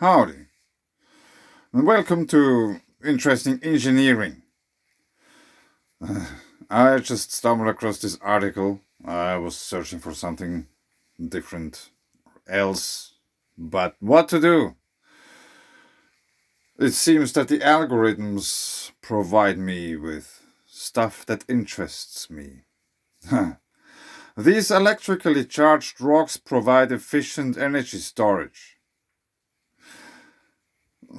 Howdy, and welcome to Interesting Engineering. I just stumbled across this article. I was searching for something different else, but what to do? It seems that the algorithms provide me with stuff that interests me. These electrically charged rocks provide efficient energy storage.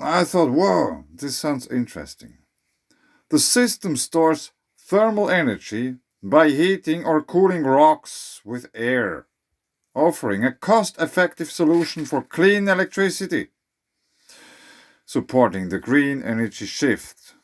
I thought, whoa, this sounds interesting. The system stores thermal energy by heating or cooling rocks with air, offering a cost-effective solution for clean electricity, supporting the green energy shift.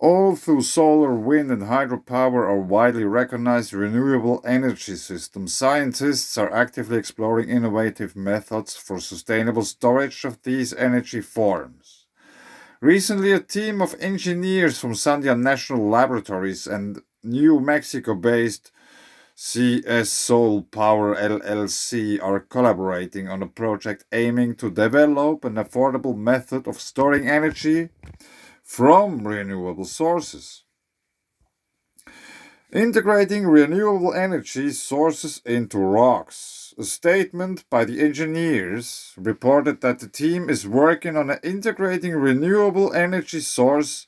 Although solar, wind, and hydropower are widely recognized renewable energy systems, scientists are actively exploring innovative methods for sustainable storage of these energy forms. Recently, a team of engineers from Sandia National Laboratories and New Mexico-based CS Soul Power LLC are collaborating on a project aiming to develop an affordable method of storing energy from renewable sources. Integrating renewable energy sources into rocks. A statement by the engineers reported that the team is working on integrating renewable energy source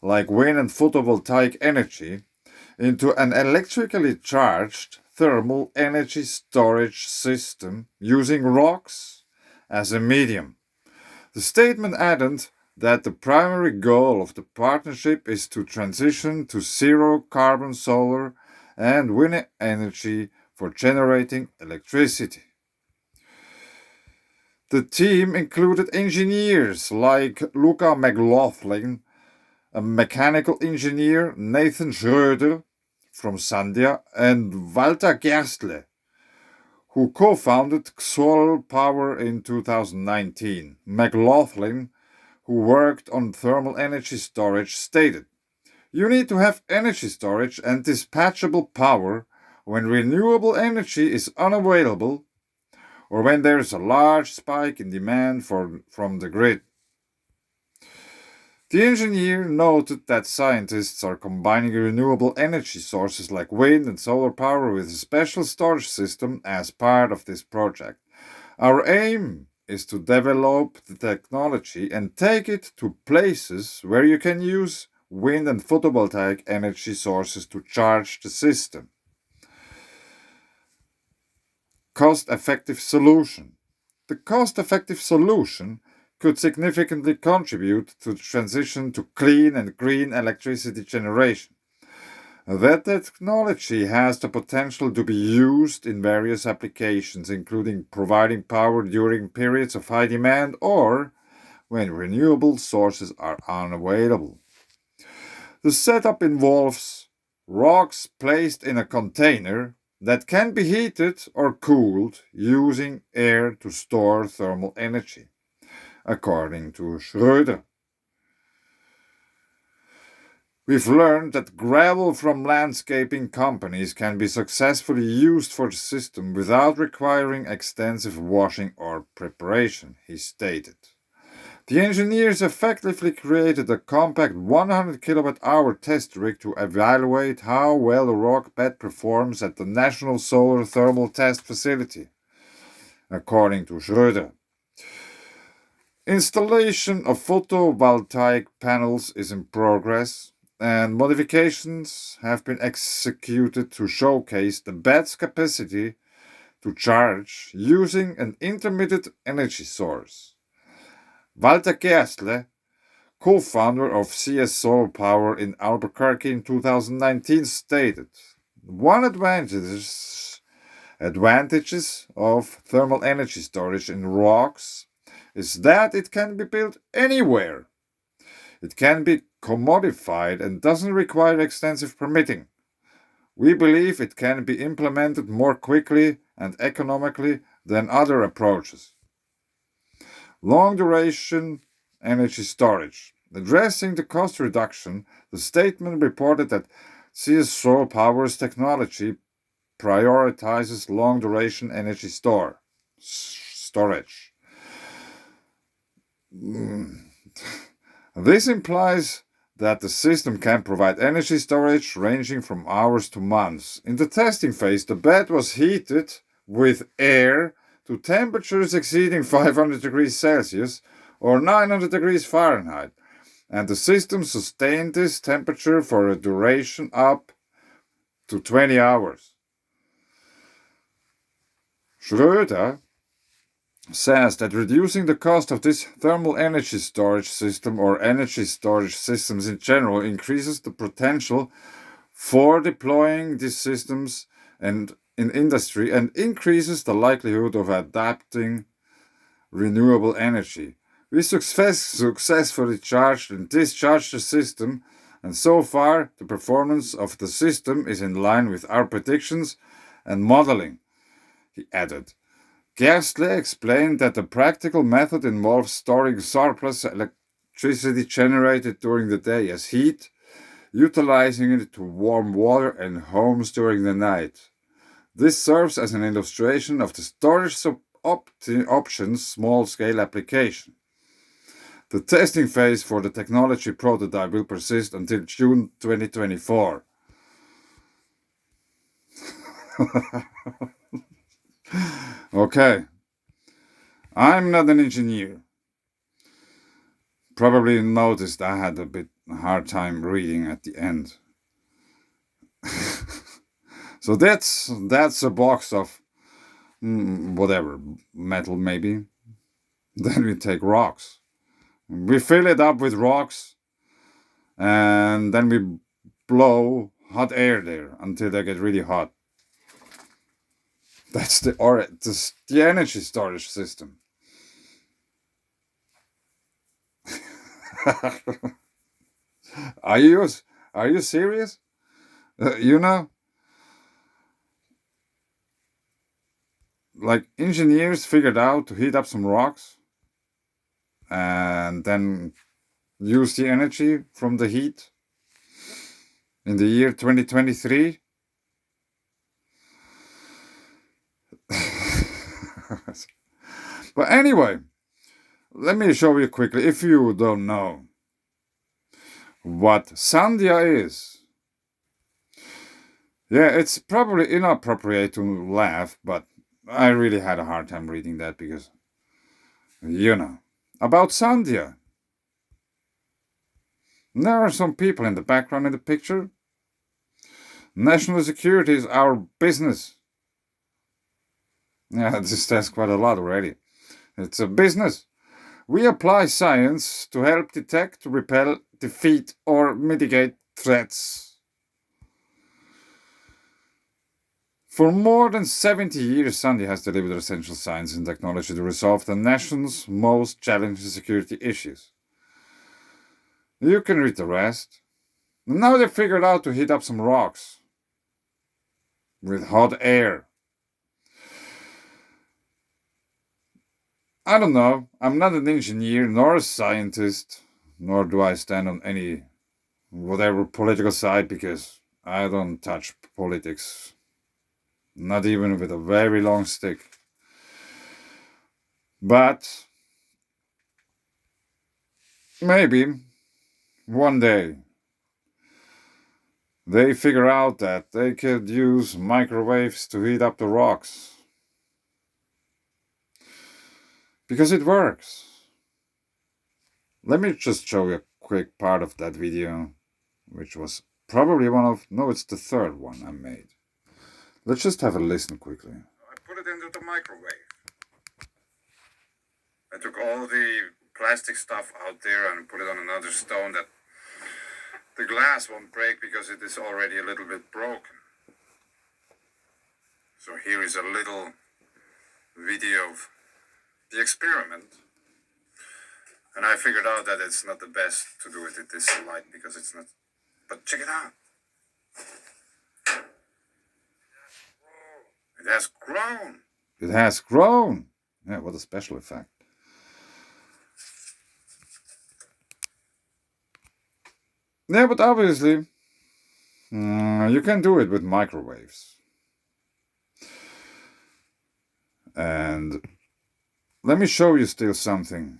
like wind and photovoltaic energy into an electrically charged thermal energy storage system using rocks as a medium. The statement added that the primary goal of the partnership is to transition to zero-carbon solar and wind energy for generating electricity. The team included engineers like Luca McLaughlin, a mechanical engineer, Nathan Schröder from Sandia, and Walter Gerstle, who co-founded Solar Power in 2019. McLaughlin, who worked on thermal energy storage, stated, "You need to have energy storage and dispatchable power when renewable energy is unavailable or when there is a large spike in demand from the grid." The engineer noted that scientists are combining renewable energy sources like wind and solar power with a special storage system as part of this project. Our aim is to develop the technology and take it to places where you can use wind and photovoltaic energy sources to charge the system. Cost-effective solution. The cost-effective solution could significantly contribute to the transition to clean and green electricity generation. That technology has the potential to be used in various applications, including providing power during periods of high demand or when renewable sources are unavailable. The setup involves rocks placed in a container that can be heated or cooled using air to store thermal energy, according to Schröder. We've learned that gravel from landscaping companies can be successfully used for the system without requiring extensive washing or preparation, he stated. The engineers effectively created a compact 100 kilowatt-hour test rig to evaluate how well the rock bed performs at the National Solar Thermal Test Facility, according to Schröder. Installation of photovoltaic panels is in progress, and modifications have been executed to showcase the bed's capacity to charge using an intermittent energy source. Walter Gerstle, co-founder of CS Solar Power in Albuquerque in 2019, stated, "One advantages of thermal energy storage in rocks is that it can be built anywhere. It can be commodified and doesn't require extensive permitting. We believe it can be implemented more quickly and economically than other approaches." Long-duration energy storage. Addressing the cost reduction, the statement reported that CS Solar Power's technology prioritizes long-duration energy storage. This implies that the system can provide energy storage ranging from hours to months. In the testing phase, the bed was heated with air to temperatures exceeding 500 degrees Celsius or 900 degrees Fahrenheit, and the system sustained this temperature for a duration up to 20 hours. Schröder says that reducing the cost of this thermal energy storage system or energy storage systems in general increases the potential for deploying these systems and in industry and increases the likelihood of adapting renewable energy. We successfully charged and discharged the system, and so far the performance of the system is in line with our predictions and modeling, he added. Gerstler explained that the practical method involves storing surplus electricity generated during the day as heat, utilizing it to warm water and homes during the night. This serves as an illustration of the storage options small-scale application. The testing phase for the technology prototype will persist until June 2024. Okay, I'm not an engineer. Probably noticed I had a bit hard time reading at the end. So that's a box of whatever, metal maybe. Then we take rocks. We fill it up with rocks and then we blow hot air there until they get really hot. That's the energy storage system. Are you serious? Like engineers figured out to heat up some rocks and then use the energy from the heat in the year 2023. But anyway, let me show you quickly, if you don't know what Sandia is. Yeah, it's probably inappropriate to laugh, but I really had a hard time reading that because, about Sandia. There are some people in the background in the picture. National security is our business. Yeah, this says quite a lot already. It's a business. We apply science to help detect, repel, defeat, or mitigate threats. For more than 70 years, Sandia has delivered essential science and technology to resolve the nation's most challenging security issues. You can read the rest. Now they figured out to heat up some rocks with hot air. I don't know. I'm not an engineer nor a scientist, nor do I stand on any whatever political side because I don't touch politics. Not even with a very long stick. But maybe one day they figure out that they could use microwaves to heat up the rocks. Because it works. Let me just show you a quick part of that video, which was probably it's the third one I made. Let's just have a listen quickly. I put it into the microwave. I took all the plastic stuff out there and put it on another stone that the glass won't break because it is already a little bit broken. So here is a little video of the experiment. And I figured out that it's not the best to do it at this light because it's not. But check it out. It has grown. It has grown. Yeah, what a special effect. Yeah, but obviously, you can do it with microwaves. And let me show you still something.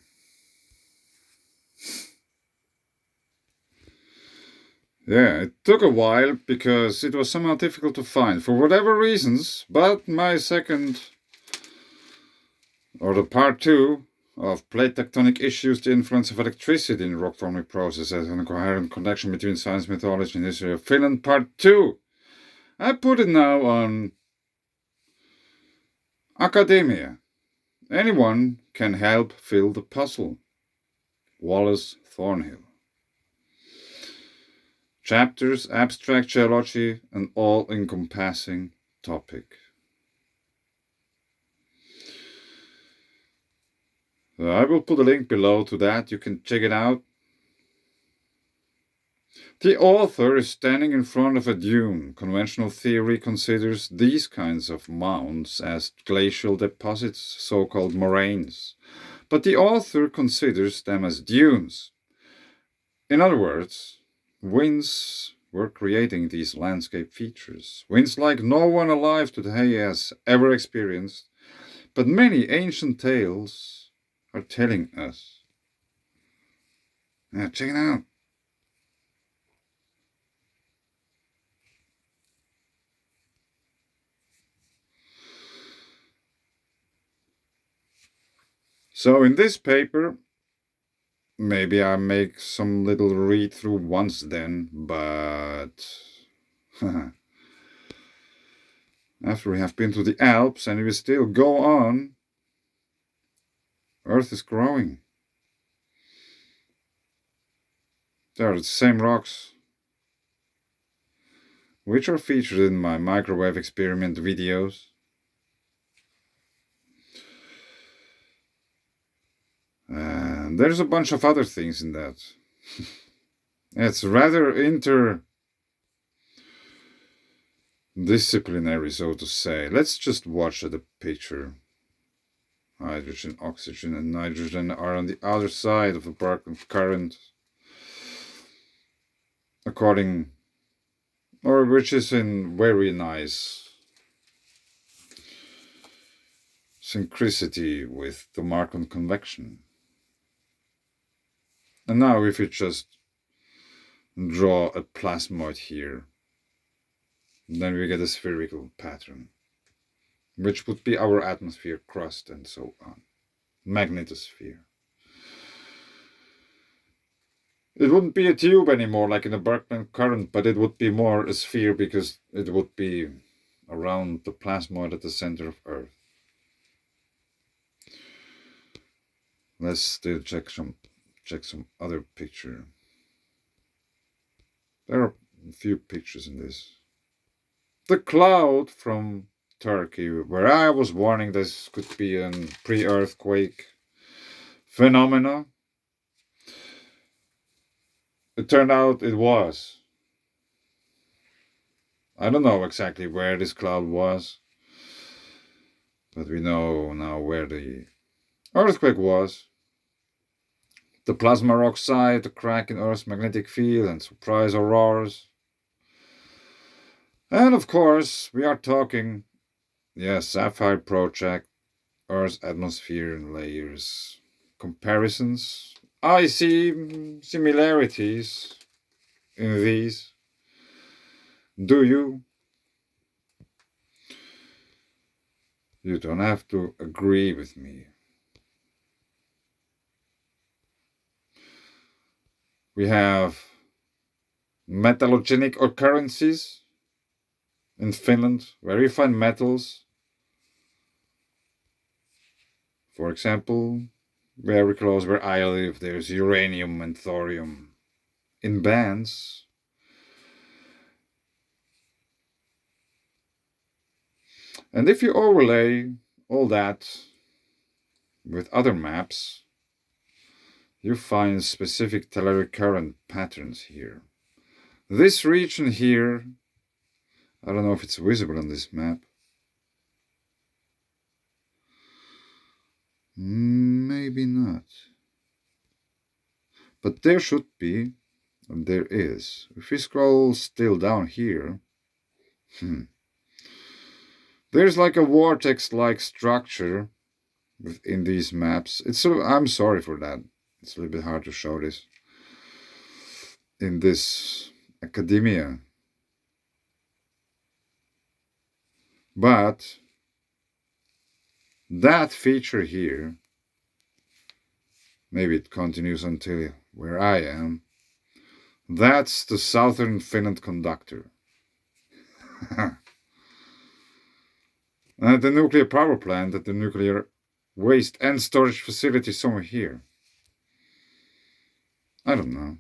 Yeah, it took a while because it was somehow difficult to find for whatever reasons, but my second, or the part 2 of plate tectonic issues, the influence of electricity in rock forming processes and a coherent connection between science, mythology and history of Finland, part 2. I put it now on academia. Anyone can help fill the puzzle. Wallace Thornhill. Chapters, abstract geology, an all-encompassing topic. I will put a link below to that. You can check it out. The author is standing in front of a dune. Conventional theory considers these kinds of mounds as glacial deposits, so-called moraines. But the author considers them as dunes. In other words, winds were creating these landscape features. Winds like no one alive today has ever experienced, but many ancient tales are telling us. Now, check it out. So in this paper, maybe I make some little read through once then, but after we have been to the Alps and we still go on, Earth is growing. There are the same rocks, which are featured in my microwave experiment videos. And there's a bunch of other things in that. It's rather interdisciplinary, so to say. Let's just watch the picture. Hydrogen, oxygen, and nitrogen are on the other side of the Barkland current, which is in very nice synchronicity with the Markland convection. And now if you just draw a plasmoid here, then we get a spherical pattern, which would be our atmosphere, crust, and so on. Magnetosphere. It wouldn't be a tube anymore like in a Barkland current, but it would be more a sphere because it would be around the plasmoid at the center of Earth. Let's still check some other picture. There are a few pictures in this. The cloud from Turkey, where I was warning this could be a pre-earthquake phenomena. It turned out it was. I don't know exactly where this cloud was, but we know now where the earthquake was. The plasma rock site, the crack in Earth's magnetic field, and surprise auroras. And of course, we are talking, yes, Sapphire Project, Earth's atmosphere and layers. Comparisons. I see similarities in these. Do you? You don't have to agree with me. We have metallogenic occurrences in Finland, where you find metals. For example, very close where I live, there's uranium and thorium in bands. And if you overlay all that with other maps, you find specific telluric current patterns here. This region here, I don't know if it's visible on this map. Maybe not. But there should be, and there is. If we scroll still down here, There's like a vortex-like structure within these maps. I'm sorry for that. It's a little bit hard to show this in this academia. But that feature here, maybe it continues until where I am, that's the southern Finland conductor. And the nuclear power plant at the nuclear waste and storage facility somewhere here. I don't know.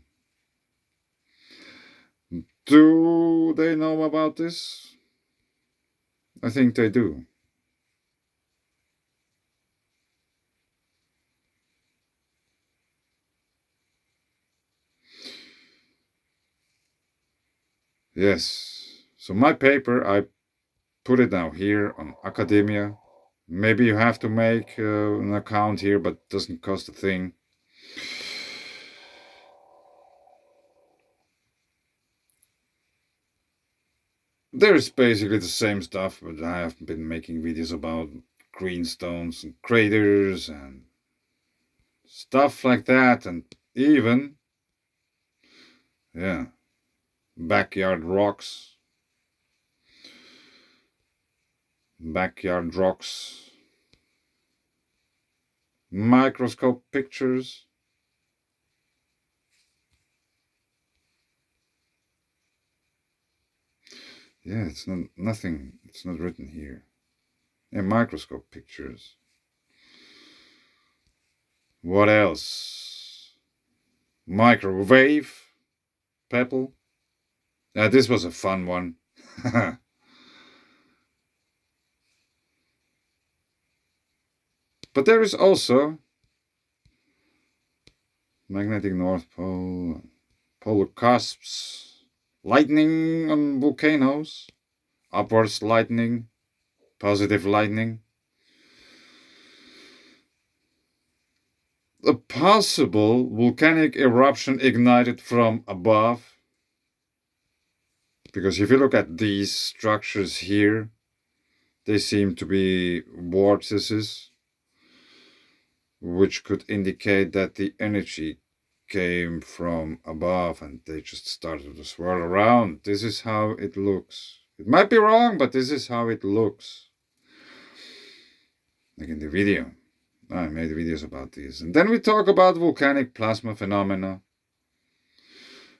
Do they know about this? I think they do. Yes. So my paper, I put it now here on academia. Maybe you have to make an account here, but it doesn't cost a thing. There's basically the same stuff, but I have been making videos about greenstones and craters and stuff like that, and even, yeah, backyard rocks. Backyard rocks. Microscope pictures. Yeah, it's not nothing. It's not written here. Yeah, microscope pictures. What else? Microwave pebble. Yeah, this was a fun one. But there is also magnetic North Pole, polar cusps, lightning on volcanoes, upwards lightning, positive lightning. A possible volcanic eruption ignited from above. Because if you look at these structures here, they seem to be vortices, which could indicate that the energy came from above and they just started to swirl around. This is how it looks. It might be wrong, but this is how it looks. Like in the video. I made videos about this. And then we talk about volcanic plasma phenomena.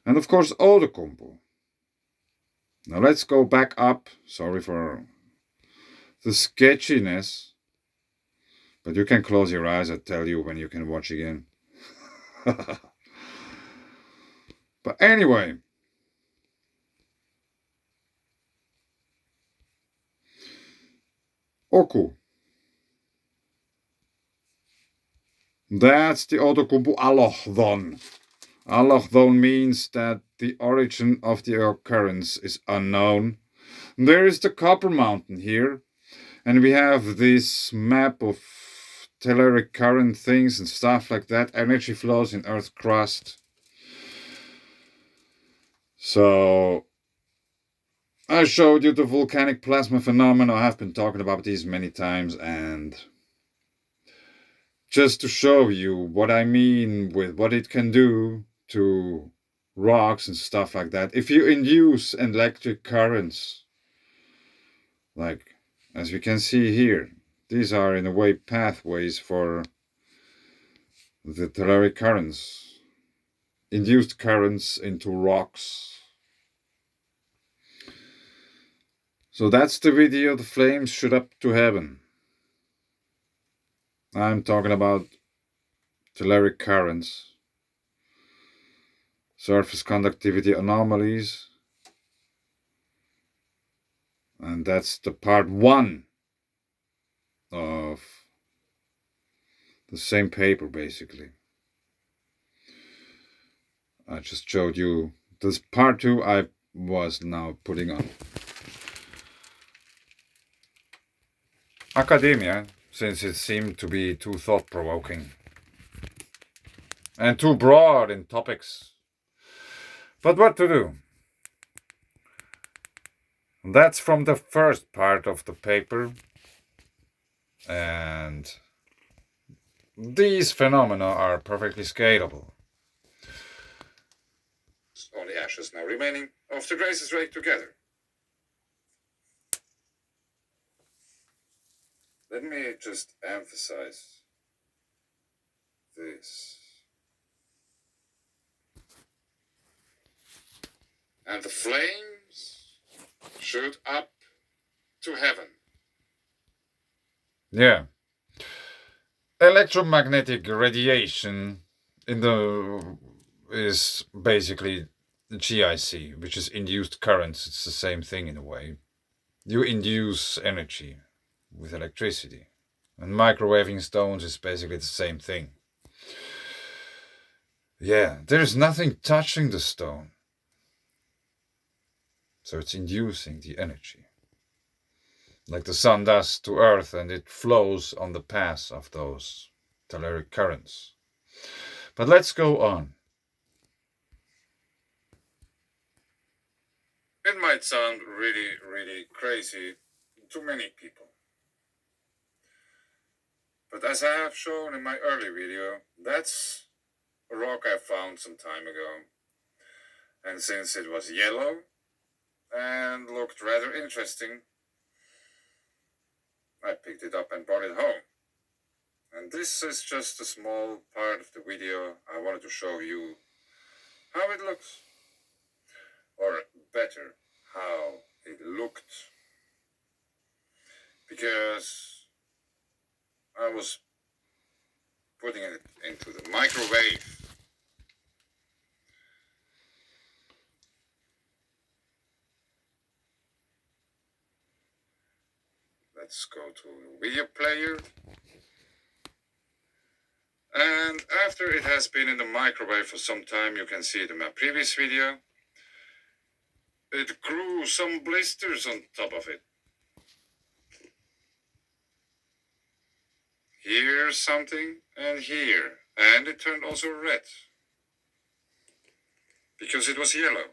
And of course, Outokumpu. Now let's go back up. Sorry for the sketchiness. But you can close your eyes. I'll tell you when you can watch again. But anyway. Oku. That's the Outokumpu allochthon. Allochthon means that the origin of the occurrence is unknown. There is the Copper Mountain here. And we have this map of telluric current things and stuff like that. Energy flows in Earth's crust. So I showed you the volcanic plasma phenomena. I have been talking about these many times, and just to show you what I mean with what it can do to rocks and stuff like that. If you induce electric currents, like as we can see here, these are in a way pathways for the telluric currents, induced currents into rocks. So that's the video, The Flames Shoot Up to Heaven. I'm talking about telluric currents, surface conductivity anomalies, and that's the part 1 of the same paper, basically. I just showed you this part 2 I was now putting on academia, since it seemed to be too thought-provoking and too broad in topics. But what to do? That's from the first part of the paper. And these phenomena are perfectly scalable. Only ashes now remaining of the traces raked together. Let me just emphasize this. And the flames shoot up to heaven. Yeah. Electromagnetic radiation is basically GIC, which is induced currents. It's the same thing in a way. You induce energy with electricity. And microwaving stones is basically the same thing. Yeah, there's nothing touching the stone. So it's inducing the energy. Like the sun does to Earth, and it flows on the path of those telluric currents. But let's go on. It might sound really, really crazy to many people. But as I have shown in my early video, that's a rock I found some time ago. And since it was yellow and looked rather interesting, I picked it up and brought it home. And this is just a small part of the video. I wanted to show you how it looks. Or better, how it looked. Because I was putting it into the microwave. Let's go to the video player. And after it has been in the microwave for some time, you can see it in my previous video, it grew some blisters on top of it. Here something, and here. And it turned also red. Because it was yellow.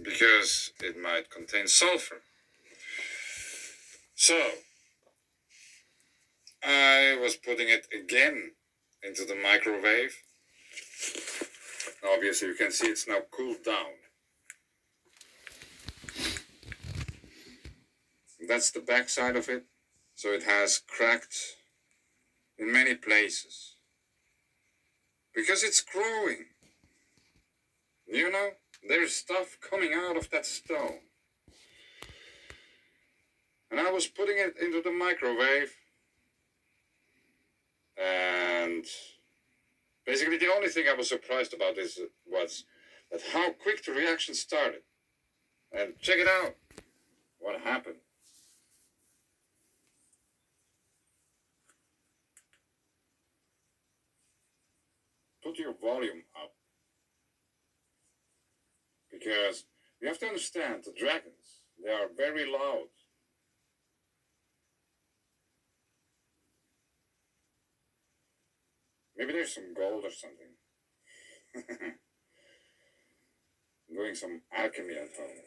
Because it might contain sulfur. So, I was putting it again into the microwave. Obviously you can see it's now cooled down. That's the back side of it. So it has cracked in many places. Because it's growing. You know, there's stuff coming out of that stone. And I was putting it into the microwave. And basically the only thing I was surprised about was that how quick the reaction started. And check it out. What happened? Put your volume up. Because you have to understand, the dragons, they are very loud. Maybe there's some gold or something. Doing some alchemy at home.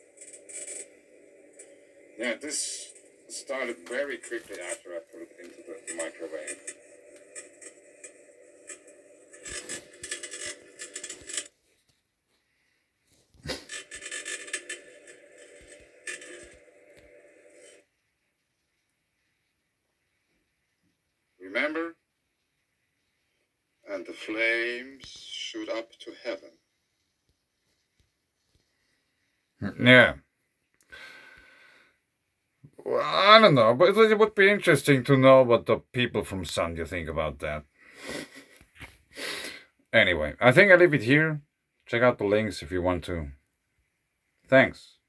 Yeah, this started very quickly after I put it into the microwave. Remember? And the flames shoot up to heaven. Yeah. Well, I don't know, but it would be interesting to know what the people from Sandhya think about that. Anyway, I think I leave it here. Check out the links if you want to. Thanks.